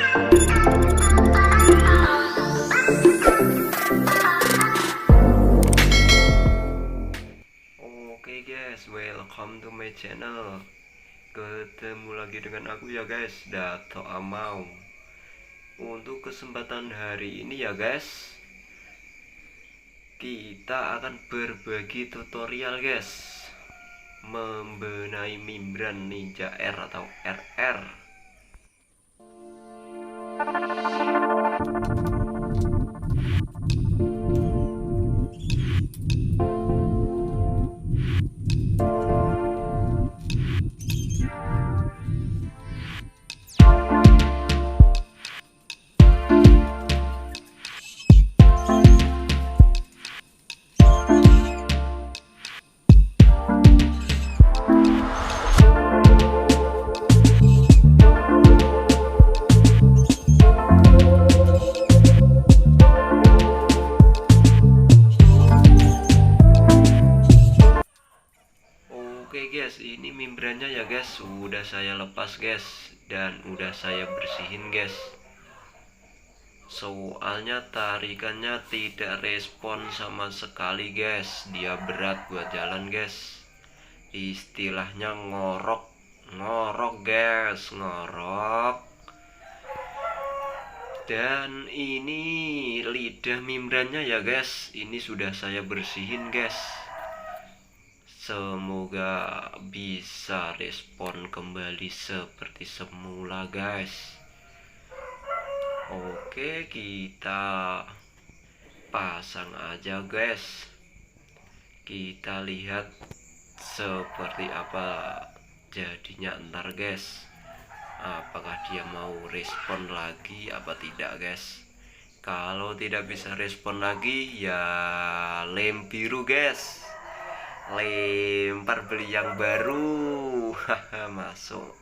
Oke guys, welcome to my channel. Ketemu lagi dengan aku ya guys, Dato Amau. Untuk kesempatan hari ini ya guys, kita akan berbagi tutorial guys, membenahi membran Ninja R atau RR. Oke guys, ini membrannya ya guys, sudah saya lepas guys, dan udah saya bersihin guys. Soalnya tarikannya tidak respon sama sekali guys, dia berat buat jalan guys. Istilahnya ngorok guys, ngorok. Dan ini lidah membrannya ya guys, ini sudah saya bersihin guys. Semoga bisa respon kembali seperti semula guys. Oke, kita pasang aja guys. Kita lihat seperti apa jadinya ntar guys. Apakah dia mau respon lagi apa tidak guys. Kalau tidak bisa respon lagi ya lem biru guys, lempar beli yang baru. Haha, masuk.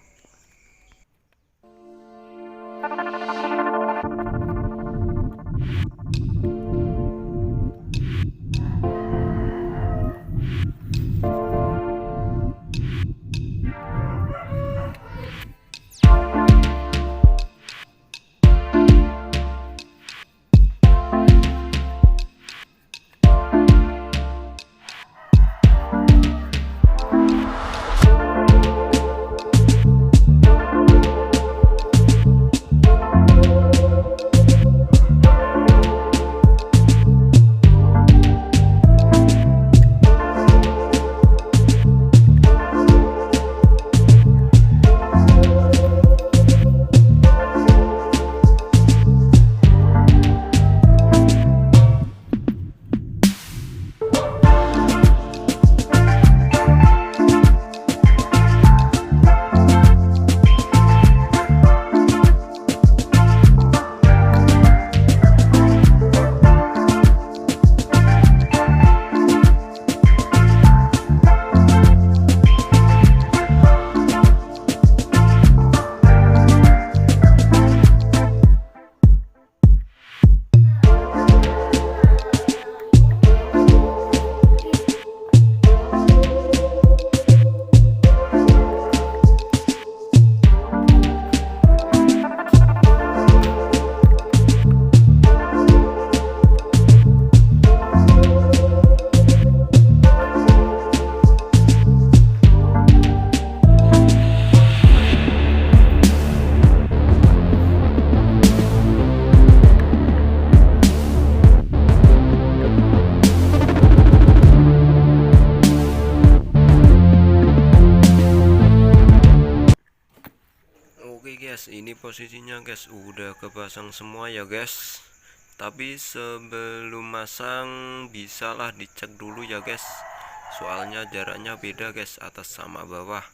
Oke guys, ini posisinya guys udah kepasang semua ya guys. Tapi sebelum masang bisalah dicek dulu ya guys. Soalnya jaraknya beda guys, atas sama bawah.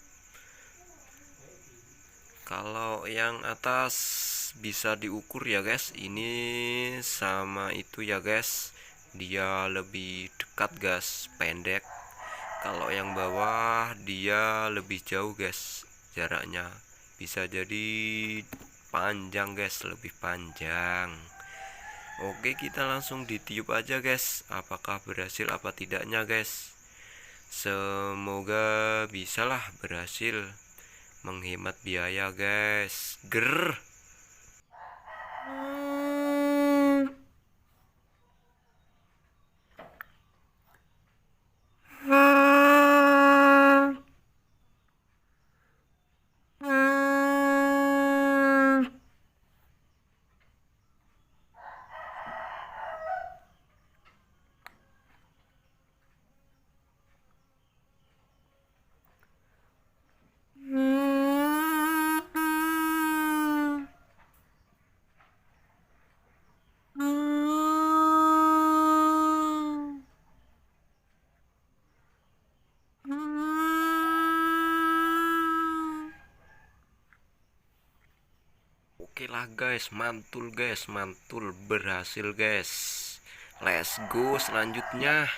Kalau yang atas bisa diukur ya guys, ini sama itu ya guys, dia lebih dekat guys, pendek. Kalau yang bawah dia lebih jauh guys, jaraknya bisa jadi panjang guys, lebih panjang. Oke, kita langsung ditiup aja guys, apakah berhasil apa tidaknya guys. Semoga bisalah berhasil, menghemat biaya guys. Ger. Oke lah guys, mantul guys, mantul, berhasil guys. Let's go selanjutnya.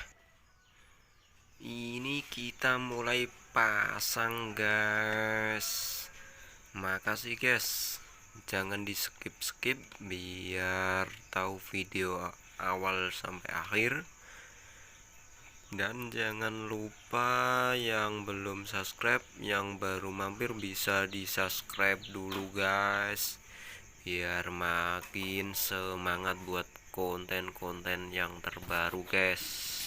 Ini kita mulai pasang guys. Makasih guys. Jangan di skip biar tahu video awal sampai akhir. Dan jangan lupa yang belum subscribe, yang baru mampir bisa di subscribe dulu guys, biar makin semangat buat konten-konten yang terbaru guys.